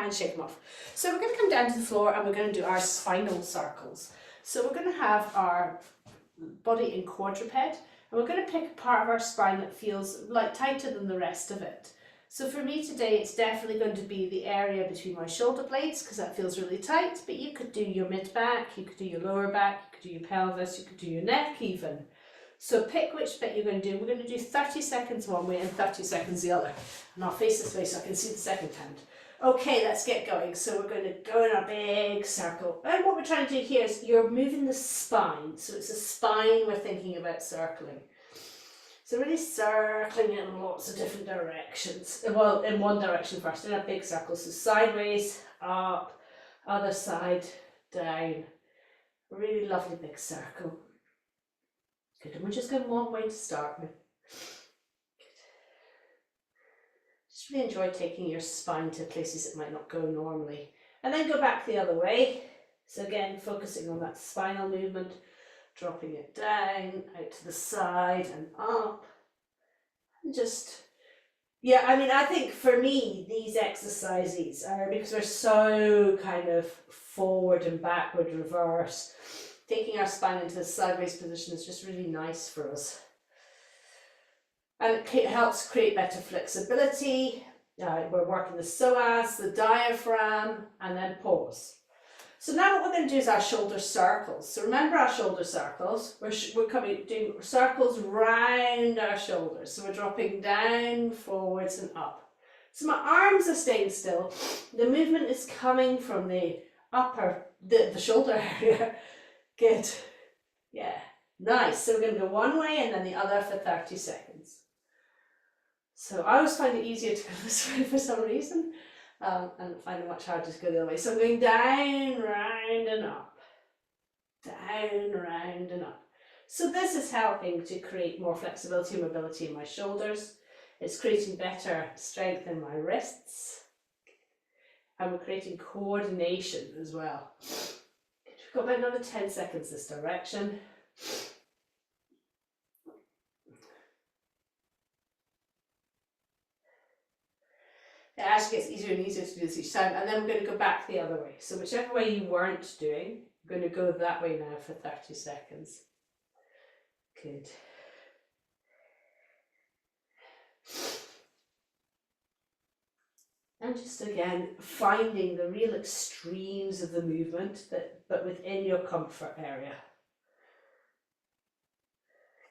and shake them off. So we're going to come down to the floor and we're going to do our spinal circles. So we're going to have our body in quadruped, and we're going to pick a part of our spine that feels like tighter than the rest of it. So for me today, it's definitely going to be the area between my shoulder blades, because that feels really tight, but you could do your mid-back, you could do your lower back, you could do your pelvis, you could do your neck even. So pick which bit you're going to do. We're going to do 30 seconds one way and 30 seconds the other. And I'll face this way so I can see the second hand. Okay, let's get going. So we're going to go in a big circle. And what we're trying to do here is you're moving the spine. So it's a spine we're thinking about circling. So really circling in lots of different directions. Well, in one direction first, in a big circle. So sideways, up, other side, down. A really lovely big circle. Good, and we're just going one way to start with. Good. Just really enjoy taking your spine to places it might not go normally. And then go back the other way. So again, focusing on that spinal movement, dropping it down, out to the side and up. And just, yeah, I mean, I think for me, these exercises are, because we're so kind of forward and backward, reverse, taking our spine into a sideways position is just really nice for us. And it helps create better flexibility. We're working the psoas, the diaphragm, and then pause. So now what we're going to do is our shoulder circles. So remember our shoulder circles. We're doing circles round our shoulders. So we're dropping down, forwards, and up. So my arms are staying still. The movement is coming from the upper, the shoulder area. Good. Yeah. Nice. So we're going to go one way and then the other for 30 seconds. So I always find it easier to go this way for some reason, and find it much harder to go the other way. So I'm going down, round and up. Down, round and up. So this is helping to create more flexibility and mobility in my shoulders. It's creating better strength in my wrists. And we're creating coordination as well. We've got about another 10 seconds this direction. It actually gets easier and easier to do this each time, and then we're going to go back the other way. So whichever way you weren't doing, we're going to go that way now for 30 seconds. Good. And just again, finding the real extremes of the movement, but within your comfort area.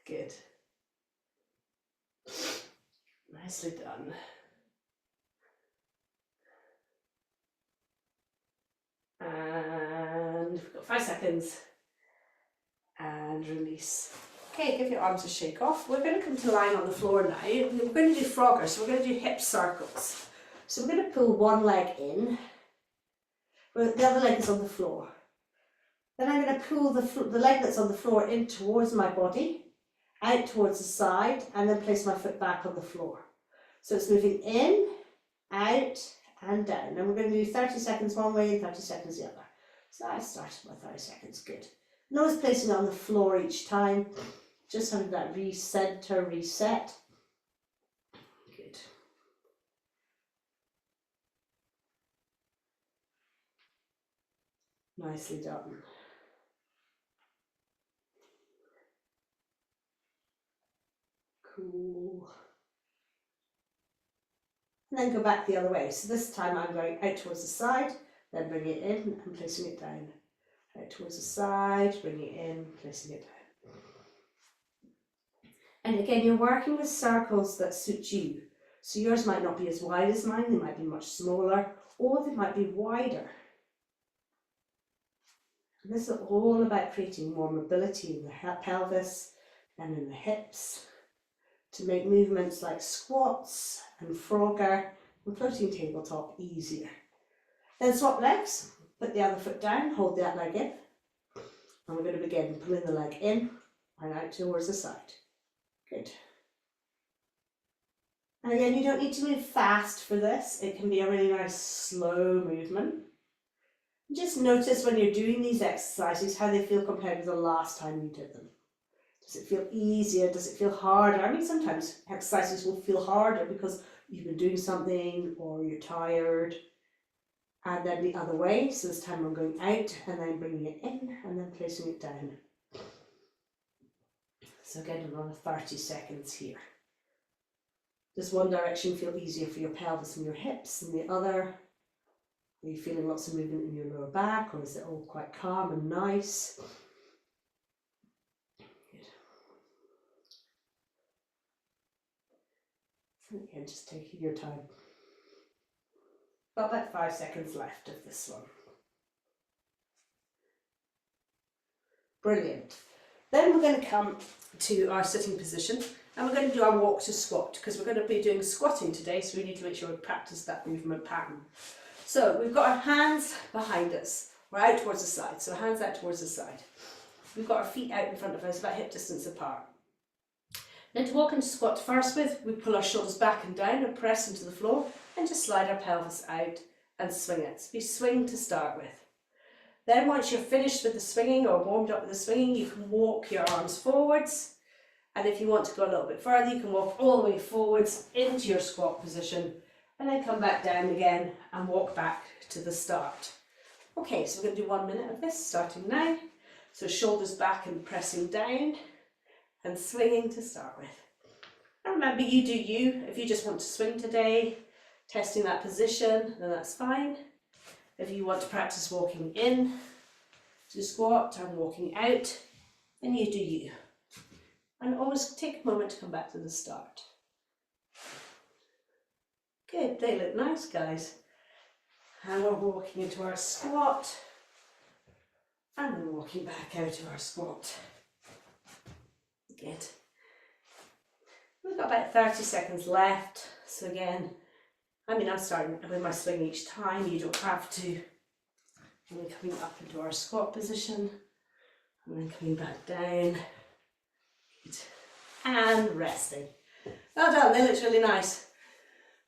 Good. Nicely done. And we've got 5 seconds. And release. Okay, give your arms a shake off. We're going to come to lying on the floor now. We're going to do Frogger, so we're going to do hip circles. So we're going to pull one leg in, but the other leg is on the floor. Then I'm going to pull the leg that's on the floor in towards my body, out towards the side, and then place my foot back on the floor. So it's moving in, out, and down. And we're going to do 30 seconds one way and 30 seconds the other. So I started with 30 seconds, good. No one's placing it on the floor each time, just having that reset. Good. Nicely done. Cool. And then go back the other way. So this time I'm going out towards the side, then bring it in and placing it down. Out towards the side, bring it in, placing it down. And again, you're working with circles that suit you. So yours might not be as wide as mine, they might be much smaller, or they might be wider. And this is all about creating more mobility in the pelvis and in the hips to make movements like squats and Frogger and floating tabletop easier. Then swap legs, put the other foot down, hold that leg in, and we're going to begin pulling the leg in and out towards the side. Good. And again, you don't need to move fast for this. It can be a really nice slow movement. Just notice when you're doing these exercises how they feel compared to the last time you did them. Does it feel easier? Does it feel harder? I mean, sometimes exercises will feel harder because you've been doing something or you're tired. And then the other way, so this time I'm going out and then bringing it in and then placing it down. So again, another 30 seconds here. Does one direction feel easier for your pelvis and your hips than the other? Are you feeling lots of movement in your lower back, or is it all quite calm and nice? Good. And again, just taking your time. Got about 5 seconds left of this one. Brilliant. Then we're going to come to our sitting position and we're going to do our walk to squat, because we're going to be doing squatting today, so we need to make sure we practice that movement pattern. So we've got our hands behind us, we're out towards the side, so hands out towards the side. We've got our feet out in front of us, about hip distance apart. Then to walk into squat to first with, we pull our shoulders back and down and press into the floor and just slide our pelvis out and swing it. So we swing to start with. Then once you're finished with the swinging or warmed up with the swinging, you can walk your arms forwards. And if you want to go a little bit further, you can walk all the way forwards into your squat position and then come back down again and walk back to the start. Okay, so we're going to do 1 minute of this starting now. So shoulders back and pressing down and swinging to start with. And remember, you do you. If you just want to swing today, testing that position, then that's fine. If you want to practice walking in to squat and walking out, then you do you. And always take a moment to come back to the start. Good, they look nice, guys. And we're walking into our squat and then walking back out of our squat. Good. We've got about 30 seconds left. So again, I'm starting with my swing each time, you don't have to. And then coming up into our squat position, and then coming back down. Good. And resting. Well done, they look really nice.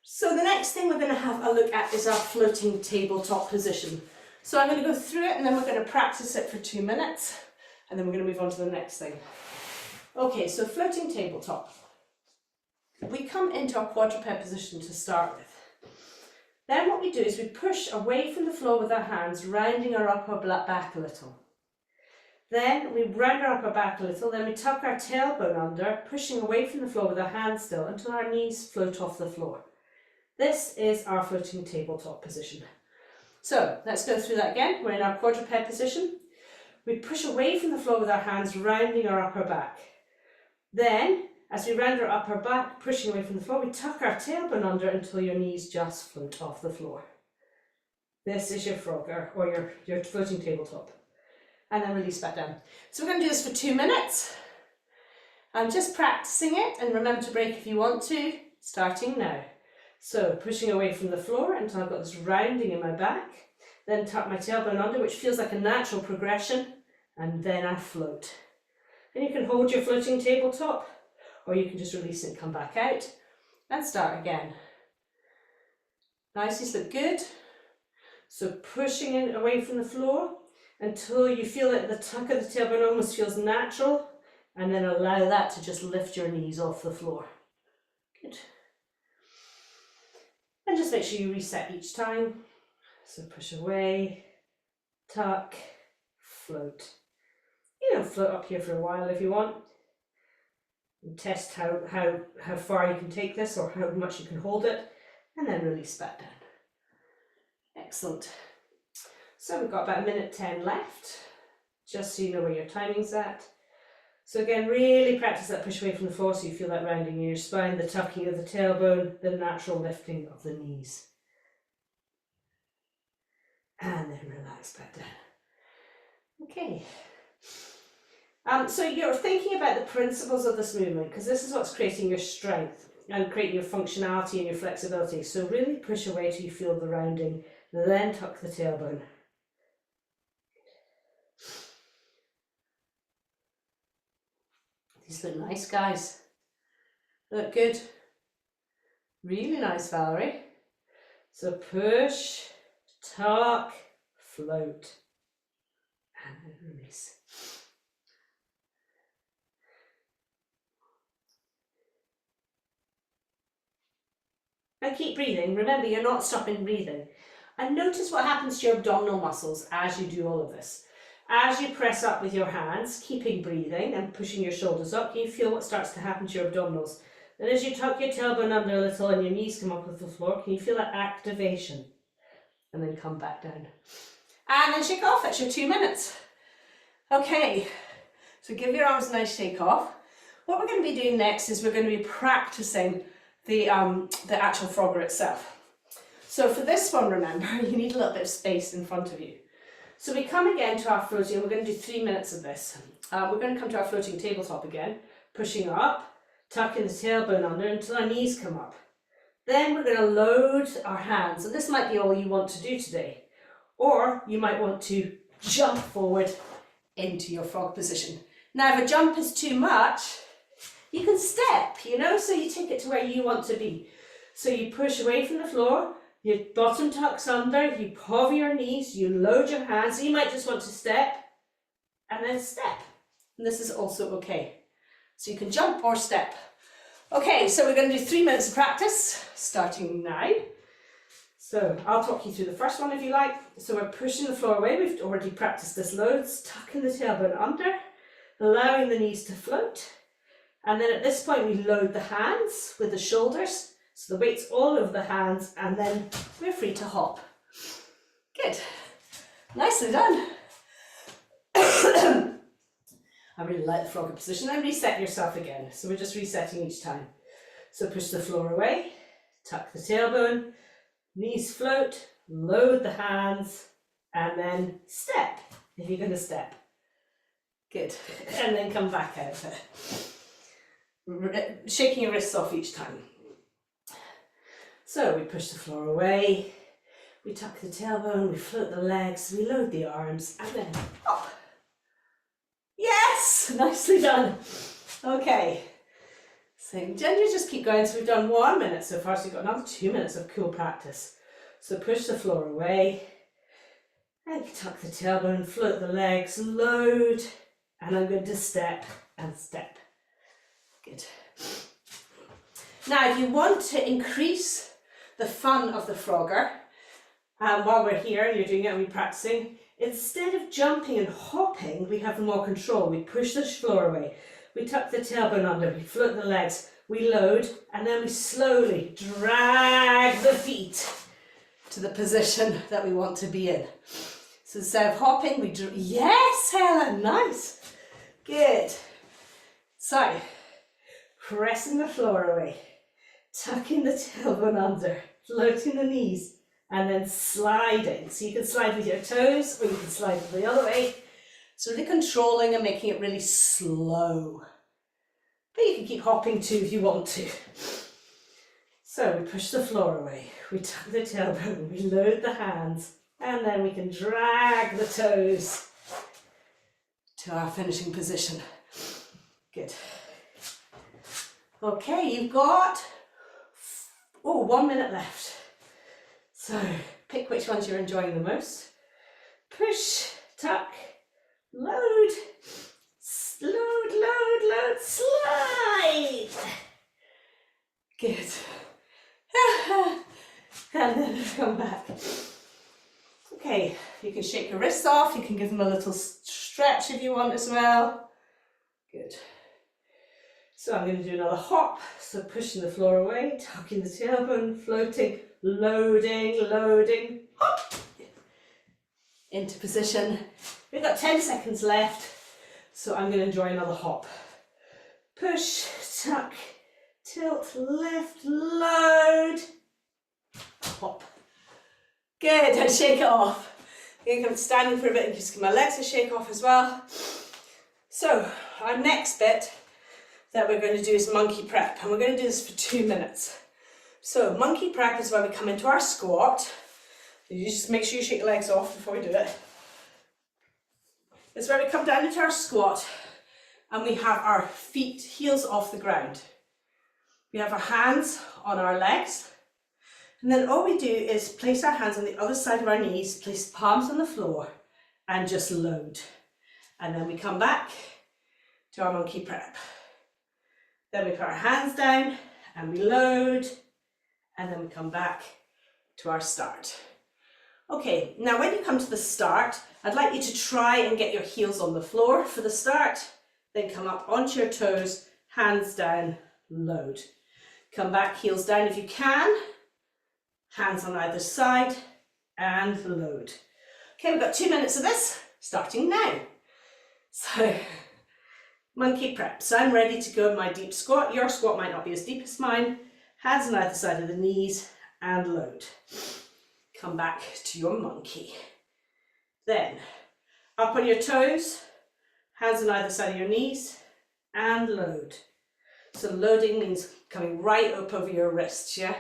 So the next thing we're going to have a look at is our floating tabletop position. So I'm going to go through it and then we're going to practice it for 2 minutes, and then we're going to move on to the next thing. Okay, so floating tabletop. We come into our quadruped position to start with. Then what we do is we push away from the floor with our hands, rounding our upper back a little. Then we round our upper back a little, then we tuck our tailbone under, pushing away from the floor with our hands still until our knees float off the floor. This is our floating tabletop position. So let's go through that again. We're in our quadruped position. We push away from the floor with our hands, rounding our upper back. Then, as we round our upper back, pushing away from the floor, we tuck our tailbone under until your knees just float off the floor. This is your frogger, or your floating tabletop. And then release back down. So we're going to do this for 2 minutes. I'm just practicing it, and remember to break if you want to, starting now. So pushing away from the floor until I've got this rounding in my back, then tuck my tailbone under, which feels like a natural progression, and then I float. And you can hold your floating tabletop, or you can just release it and come back out and start again. Nice, these look good. So pushing it away from the floor until you feel that the tuck of the tailbone almost feels natural, and then allow that to just lift your knees off the floor. Good. And just make sure you reset each time. So push away, tuck, float. You know, float up here for a while if you want. And test how far you can take this or how much you can hold it, and then release back down. Excellent. So we've got about 1:10 left, just so you know where your timing's at. So again, really practice that push away from the floor so you feel that rounding in your spine, the tucking of the tailbone, the natural lifting of the knees. And then relax back down. Okay. So you're thinking about the principles of this movement, because this is what's creating your strength and creating your functionality and your flexibility. So really push away till you feel the rounding, then tuck the tailbone. These look nice, guys. Look good. Really nice, Valerie. So push, tuck, float, and then release. And keep breathing. Remember, you're not stopping breathing. And notice what happens to your abdominal muscles as you do all of this. As you press up with your hands, keeping breathing and pushing your shoulders up, you feel what starts to happen to your abdominals. And as you tuck your tailbone under a little and your knees come up off the floor, can you feel that activation? And then come back down. And then shake off, that's your 2 minutes. Okay, so give your arms a nice shake off. What we're going to be doing next is we're going to be practicing the actual Frogger itself. So for this one, remember, you need a little bit of space in front of you. So we come again to our floating, and we're going to do 3 minutes of this. We're going to come to our floating tabletop again, pushing up, tucking the tailbone under until our knees come up. Then we're going to load our hands, and this might be all you want to do today. Or you might want to jump forward into your frog position. Now, if a jump is too much, you can step, you know, so you take it to where you want to be. So you push away from the floor, your bottom tucks under, you hover your knees, you load your hands. You might just want to step and then step. And this is also okay. So you can jump or step. Okay, so we're going to do 3 minutes of practice, starting now. So I'll talk you through the first one if you like. So we're pushing the floor away. We've already practiced this loads, tucking the tailbone under, allowing the knees to float. And then at this point we load the hands with the shoulders. So the weight's all over the hands, and then we're free to hop. Good. Nicely done. I really like the Frogger position. And reset yourself again. So we're just resetting each time. So push the floor away, tuck the tailbone, knees float, load the hands, and then step, if you're going to step. Good. And then come back out of it. Shaking your wrists off each time. So we push the floor away, we tuck the tailbone, we float the legs, we load the arms, and then up. Yes! Nicely done. Okay. So generally just keep going. So we've done 1 minute so far, so we've got another 2 minutes of cool practice. So push the floor away, and tuck the tailbone, float the legs, load, and I'm going to step and step. Good. Now, if you want to increase the fun of the Frogger, while we're here and you're doing it and we're practicing, instead of jumping and hopping, we have more control. We push the floor away, we tuck the tailbone under, we float the legs, we load, and then we slowly drag the feet to the position that we want to be in. So instead of hopping, we yes, Helen, nice. Good. So, pressing the floor away, tucking the tailbone under, floating the knees, and then sliding. So you can slide with your toes, or you can slide the other way. So really controlling and making it really slow. But you can keep hopping too if you want to. So we push the floor away, we tuck the tailbone, we load the hands, and then we can drag the toes to our finishing position. Good. Okay, you've got 1 minute left. So pick which ones you're enjoying the most. Push, tuck, load, load, slide. Good. And then come back. Okay, you can shake your wrists off, you can give them a little stretch if you want as well. Good. So I'm going to do another hop, so pushing the floor away, tucking the tailbone, floating, loading, hop, into position. We've got 10 seconds left, so I'm going to enjoy another hop. Push, tuck, tilt, lift, load, hop. Good, and shake it off. I'm going to come standing for a bit and just give my legs a shake off as well. So our next bit that we're going to do is monkey prep, and we're going to do this for 2 minutes. So monkey prep is where we come into our squat. You just make sure you shake your legs off before we do it. It's where we come down into our squat and we have our feet, heels off the ground. We have our hands on our legs, and then all we do is place our hands on the other side of our knees, place palms on the floor, and just load. And then we come back to our monkey prep. Then we put our hands down and we load, and then we come back to our start. Okay, now when you come to the start, I'd like you to try and get your heels on the floor for the start, then come up onto your toes, hands down, load. Come back, heels down if you can, hands on either side, and load. Okay, we've got 2 minutes of this, starting now. So, monkey prep. So I'm ready to go in my deep squat. Your squat might not be as deep as mine. Hands on either side of the knees, and load. Come back to your monkey. Then, up on your toes, hands on either side of your knees, and load. So loading means coming right up over your wrists, yeah?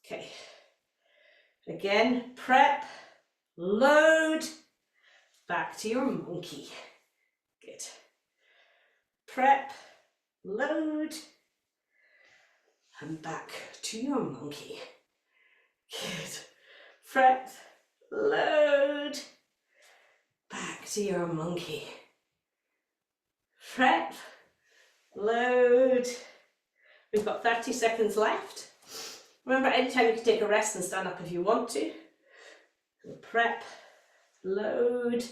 Okay. Again, prep, load, back to your monkey. Good. Prep, load, and back to your monkey. Good. Prep, load, back to your monkey. Prep, load. We've got 30 seconds left. Remember, anytime you can take a rest and stand up if you want to. Prep, load.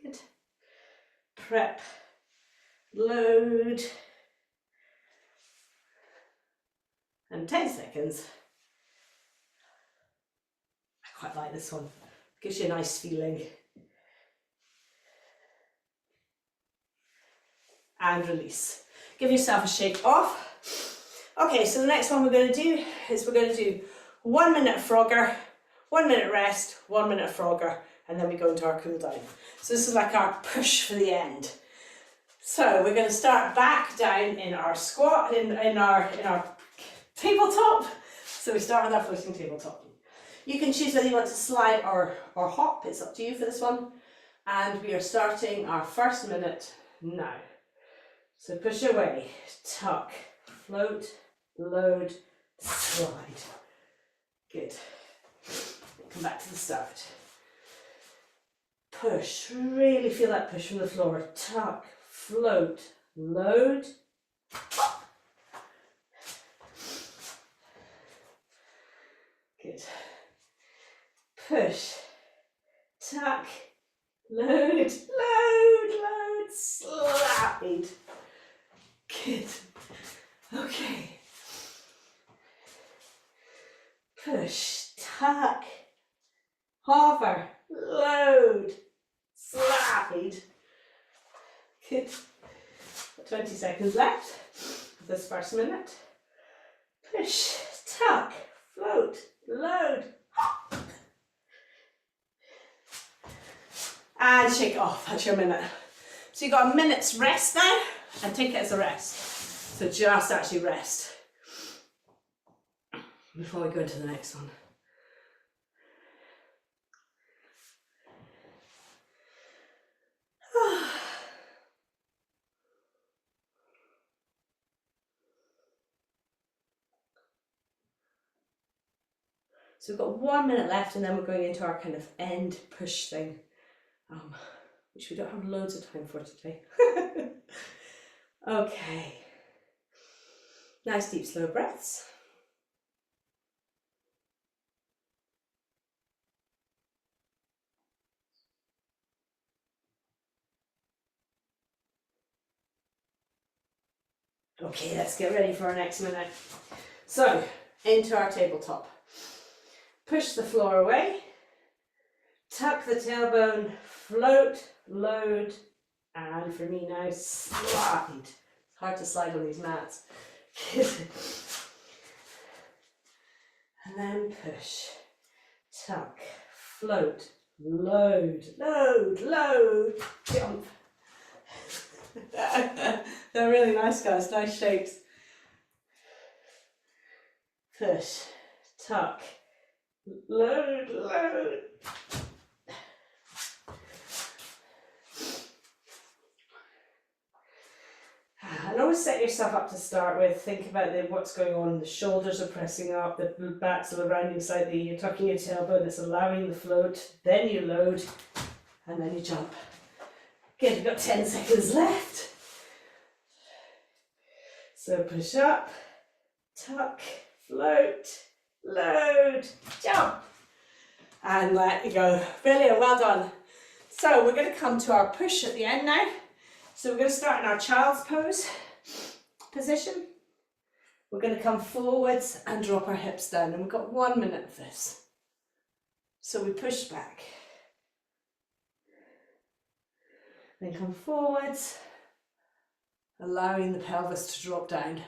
Good. Prep, load. And 10 seconds. I quite like this one. Gives you a nice feeling. And release. Give yourself a shake off. Okay, so the next one we're going to do is we're going to do 1 minute Frogger, 1 minute rest, 1 minute Frogger, and then we go into our cool down. So this is like our push for the end. So we're going to start back down in our squat, in our tabletop. So we start with our floating tabletop. You can choose whether you want to slide or hop. It's up to you for this one. And we are starting our first minute now. So push away, tuck, float, load, slide. Good. Come back to the start. Push, really feel that push from the floor. Tuck, float, load. Good. Push, tuck, load, slide. Good. Okay. Push, tuck, hover, load, slide. Good. 20 seconds left of this first minute. Push, tuck, float, load. And shake it off. That's your minute. So you've got a minute's rest now, and take it as a rest. So just actually rest before we go into the next one. So we've got 1 minute left, and then we're going into our kind of end push thing, which we don't have loads of time for today. Okay. Nice deep slow breaths. Okay, let's get ready for our next minute. So, into our tabletop. Push the floor away. Tuck the tailbone, float, load, and for me now, slide. It's hard to slide on these mats. And then push, tuck, float, load, jump. They're really nice, guys, nice shapes. Push, tuck, load. And always set yourself up to start with. Think about what's going on. The shoulders are pressing up, the backs are rounding slightly, you're tucking your tailbone, it's allowing the float, then you load, and then you jump. Good, we've got 10 seconds left. So push up, tuck, float, load, jump, and let you go. Brilliant, well done. So we're going to come to our push at the end now. So we're going to start in our child's pose position. We're going to come forwards and drop our hips down, and we've got 1 minute of this. So we push back, then come forwards, allowing the pelvis to drop down.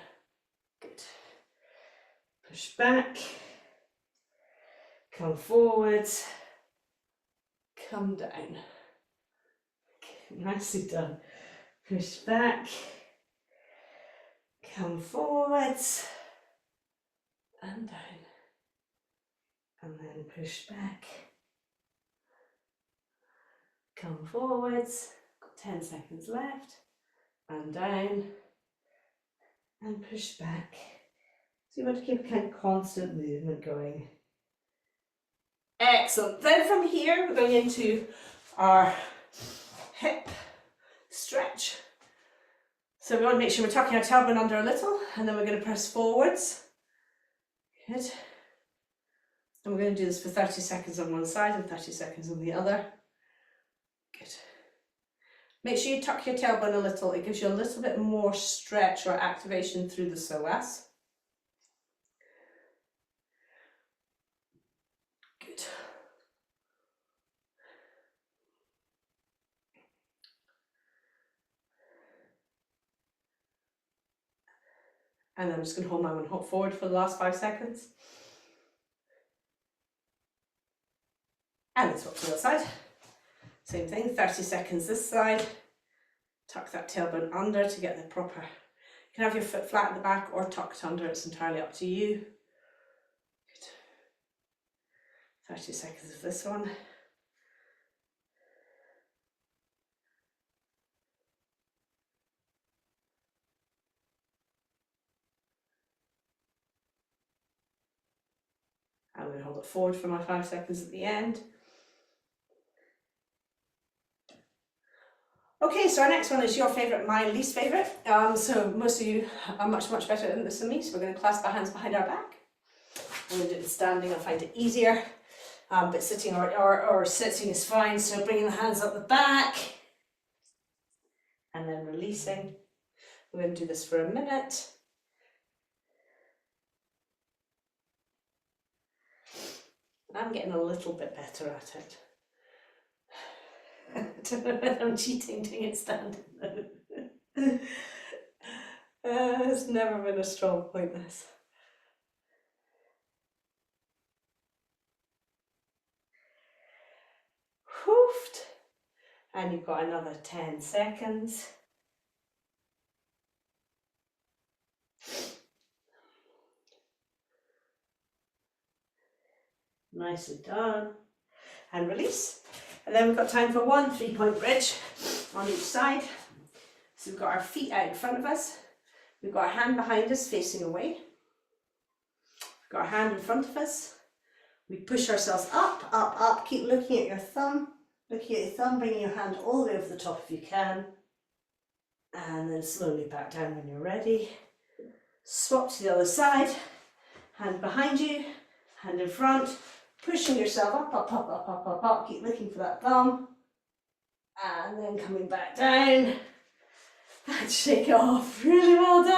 Good. Push back, come forwards, come down. Okay, nicely done. Push back, come forwards and down, and then push back, come forwards, got 10 seconds left, and down, and push back. So you want to keep a kind of constant movement going. Excellent. Then from here we're going into our hip stretch. So we want to make sure we're tucking our tailbone under a little, and then we're going to press forwards. Good. And we're going to do this for 30 seconds on one side and 30 seconds on the other. Good. Make sure you tuck your tailbone a little. It gives you a little bit more stretch or activation through the psoas. Good. And then I'm just going to hold my one hop forward for the last 5 seconds. And then swap to the other side. Same thing, 30 seconds this side. Tuck that tailbone under to get the proper. You can have your foot flat at the back or tucked under, it's entirely up to you. Good. 30 seconds of this one. I'm going to hold it forward for my 5 seconds at the end. Okay, so our next one is your favourite, my least favourite. So most of you are much better at this than me, so we're going to clasp our hands behind our back. I'm going to do it standing, I find it easier, but sitting or sitting is fine, so bringing the hands up the back, and then releasing. We're going to do this for a minute. I'm getting a little bit better at it. I don't know whether I'm cheating doing it standing though. It's never been a strong point, this. Hoofed. And you've got another 10 seconds. Nicely done. And release. And then we've got time for one 3-point bridge on each side. So we've got our feet out in front of us. We've got our hand behind us facing away. We've got our hand in front of us. We push ourselves up, up, up. Keep looking at your thumb. Looking at your thumb, bringing your hand all the way over the top if you can. And then slowly back down when you're ready. Swap to the other side. Hand behind you, hand in front. Pushing yourself up, up, up, up, up, up, up. Keep looking for that thumb. And then coming back down. And shake it off. Really well done.